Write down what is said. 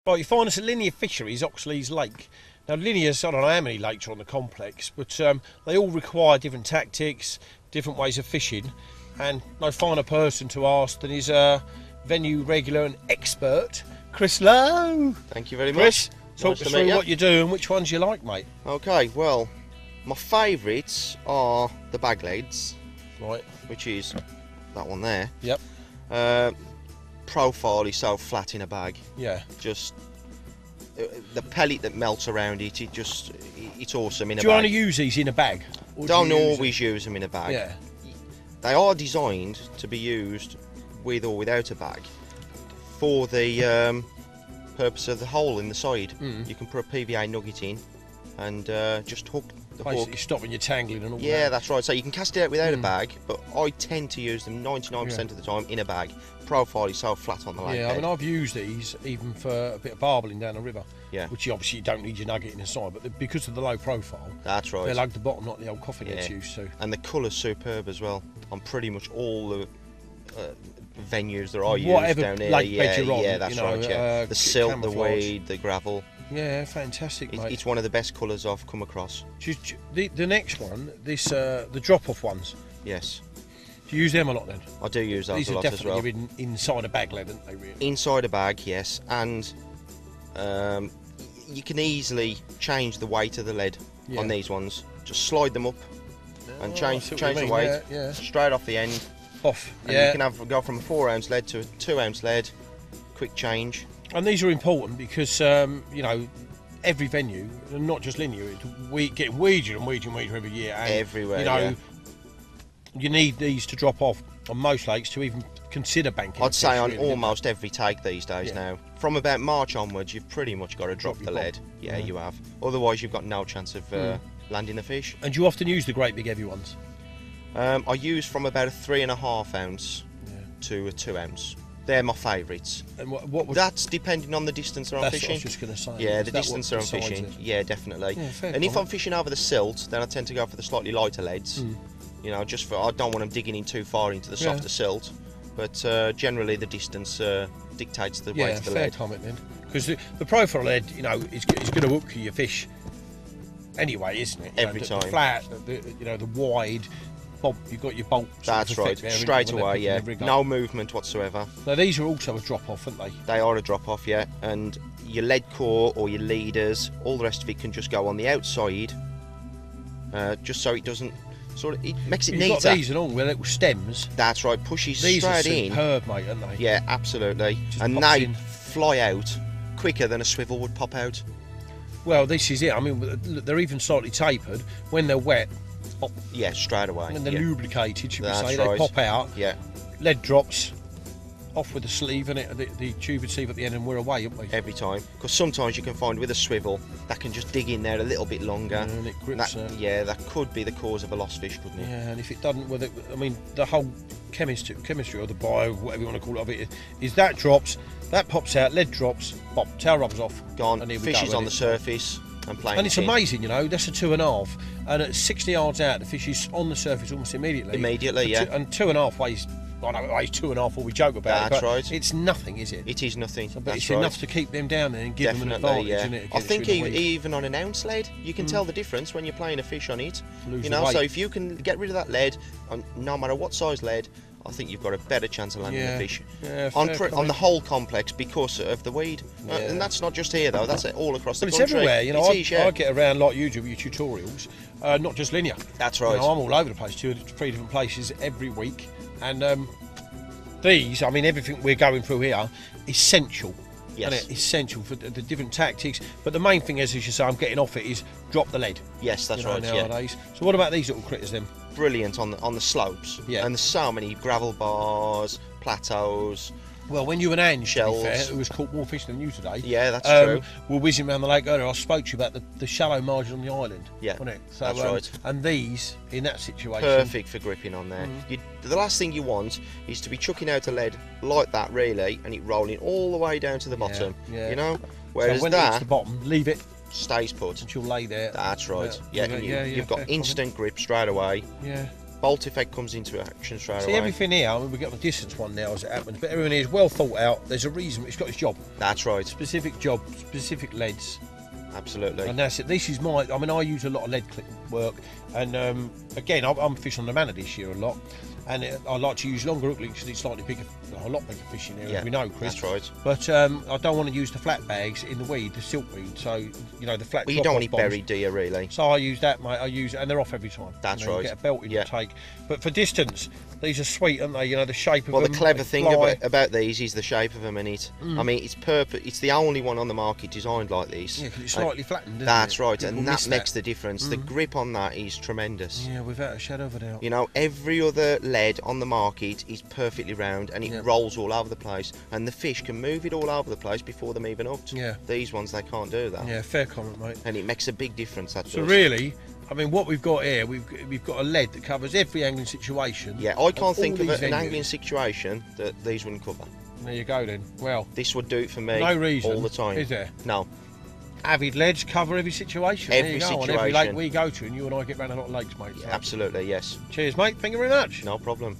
Right, you find us at Linear Fisheries, Oxley's Lake. Now, Linear's, I don't know how many lakes are on the complex, but they all require different tactics, different ways of fishing, and no finer person to ask than his venue regular and expert, Chris Lowe. Thank you very Chris, much. talk us through what you do and which ones you like, mate. Okay, well, my favourites are the bag leads, Right. which is that one there. Yep. Profile is so flat in a bag. Yeah. Just the pellet that melts around it, it's awesome in a bag. Do you only use these in a bag? Or Don't always use them in a bag. Yeah. They are designed to be used with or without a bag for the purpose of the hole in the side. You can put a PVA nugget in and just hook the Basically hook. stopping you tangling and all that. Yeah, that's right. So you can cast it out without a bag, but I tend to use them 99% of the time in a bag. Profile is so flat on the lake Yeah, bed. I mean, I've used these even for a bit of barbelling down the river. Yeah. Which you obviously don't need your nugget in the side, but because of the low profile, That's right. they lug the bottom like the old coffin heads Yeah. used to. And the colour's superb as well. On pretty much all the venues that I use Whatever down here. lake bed you're on, yeah, that's you know, right. Yeah. The silt, the camouflage. weed, the gravel. Yeah, fantastic, mate. It's one of the best colours I've come across. The next one, the drop-off ones. Yes, Do you use them a lot then? I do use those These a are lot as well. definitely inside a bag lead, aren't they, really? Inside a bag, yes, and you can easily change the weight of the lead on these ones. Just slide them up and change the weight straight off the end. Off, And you can go from a 4-ounce lead to a 2-ounce lead. Quick change. And these are important because you know, every venue, and not just Linear, it's getting weedier and weedier every year. And, Everywhere, you know, yeah. you need these to drop off on most lakes to even consider banking. I'd say on really, almost every take these days now. From about March onwards, you've pretty much got to drop the lead. Yeah, you have. Otherwise, you've got no chance of landing the fish. And do you often use the great big heavy ones? I use from about a 3.5 ounce to a 2 ounce. They're my favourites. And what would, That's depending on the distance that I'm that's fishing. what I was just going to say. Yeah, Is the that distance what that I'm decides fishing. it? Yeah, definitely. Yeah, fair And if comment. I'm fishing over the silt, then I tend to go for the slightly lighter leads. You know, just for I don't want them digging in too far into the softer silt. But generally, the distance dictates the weight of the fair lead. comment then. Because the profile lead, you know, is going to hook your fish anyway, isn't it? You Every know, time. The flat, you know, the wide. Bob, you've got your bolt. That's right, straight away, yeah. No movement whatsoever. Now these are also a drop off, aren't they? They are a drop off, yeah. And your lead core or your leaders, all the rest of it can just go on the outside, just so it doesn't it makes it You've neater. got these and all with little stems. That's right, pushes These are straight in. superb, mate, aren't they? Yeah, absolutely. Just And pops they in. fly out quicker than a swivel would pop out. Well, this is it. I mean, they're even slightly tapered. When they're wet, pop. Yeah, straight away. When they're yeah. lubricated, should we That's say, right. they pop out. Yeah, Lead drops off with the sleeve and the tube and sleeve at the end, and we're away, aren't we? every time. Because sometimes you can find with a swivel that can just dig in there a little bit longer. Yeah, and it grips. Yeah, that could be the cause of a lost fish, couldn't it? Yeah, and if it doesn't, well, I mean, the whole chemistry or the bio, whatever you want to call it, of it is that drops, that pops out, lead drops, pop, tail rubs off, Gone. and here we Fish go, is on and the it's- surface and playing. And it's amazing, you know. That's a 2.5, and at 60 yards out, the fish is on the surface almost immediately. Immediately, yeah. And 2.5 weighs. I know it weighs 2.5, or we joke about That's it. But right. It's nothing, is it? It is nothing. But That's it's right. enough to keep them down there and give them an advantage, yeah. isn't it? I think against the weed. even on an ounce lead, you can tell the difference when you're playing a fish on it. Lose You the know, weight. so if you can get rid of that lead, on no matter what size lead, I think you've got a better chance of landing the fish. Yeah, on fair the whole complex because of the weed. Yeah. And that's not just here though, that's all across the But it's country. everywhere, you know. It is, yeah. I get around like you do with your tutorials, not just Linear. That's You right. know, I'm all over the place, 2 or 3 different places every week, and these, I mean, everything we're going through here, essential. Yes. Isn't it? Essential for the different tactics. But the main thing is, as you say, I'm getting off it, is drop the lead. Yes, that's you know, right. Yeah. nowadays. So what about these little critters then? Brilliant on the slopes. Yeah. And there's so many gravel bars, plateaus. Well, when you and Ange, Shells. to be fair, who has caught more fish than you today, Yeah, that's true. were whizzing around the lake earlier, I spoke to you about the shallow margin on the island. Yeah, wasn't it? So, that's right. And these, in that situation, Perfect for gripping on there. The last thing you want is to be chucking out a lead like that, really, and it rolling all the way down to the bottom. yeah. You know, whereas so when it hits that the bottom, leave it stays put. and she'll lay there. That's right. Yeah, and yeah, you've fair got instant grip straight away. Yeah. bolt effect comes into action straight See, away. everything here, I mean, we've got the distance one now as it happens, but everything here is well thought out. There's a reason, it's got its job. That's right. Specific job, specific leads. Absolutely. And that's it. This is my, I mean, I use a lot of lead clip work, and again, I'm fishing on the Manor this year a lot, and I like to use longer hook links because it's slightly bigger, a lot bigger fish in there, as we know, Chris. That's right. But I don't want to use the flat bags in the weed, the silk weed, so, you know, the flat Well, you don't want it bombs. buried, do you, really? So I use that, mate. I use it, and they're off every time. That's you know, right. You get a belt in your take. But for distance, these are sweet, aren't they? You know, the shape of Well, them. the clever they thing fly. about these is the shape of them, and it. I mean, it's perfect. It's the only one on the market designed like this. Yeah, because it's slightly flattened, isn't That's it? right, People and miss that makes the difference. The grip on that is tremendous. Yeah, without a shadow of a doubt. You know, every other lead on the market is perfectly round, and it rolls all over the place, and the fish can move it all over the place before they're even hooked. Yeah. These ones, they can't do that. Yeah, fair comment, mate. And it makes a big difference. That So does. really, I mean, what we've got here, we've got a lead that covers every angling situation. Yeah, I can't think of these an venues. angling situation that these wouldn't cover. There you go then. Well, This would do it for me no reason all the time. is there? No. Avid leads cover every situation. Every there you go, on every situation. lake we go to, and you and I get round a lot of lakes, mate. So. Absolutely, yes. Cheers, mate. Thank you very much. No problem.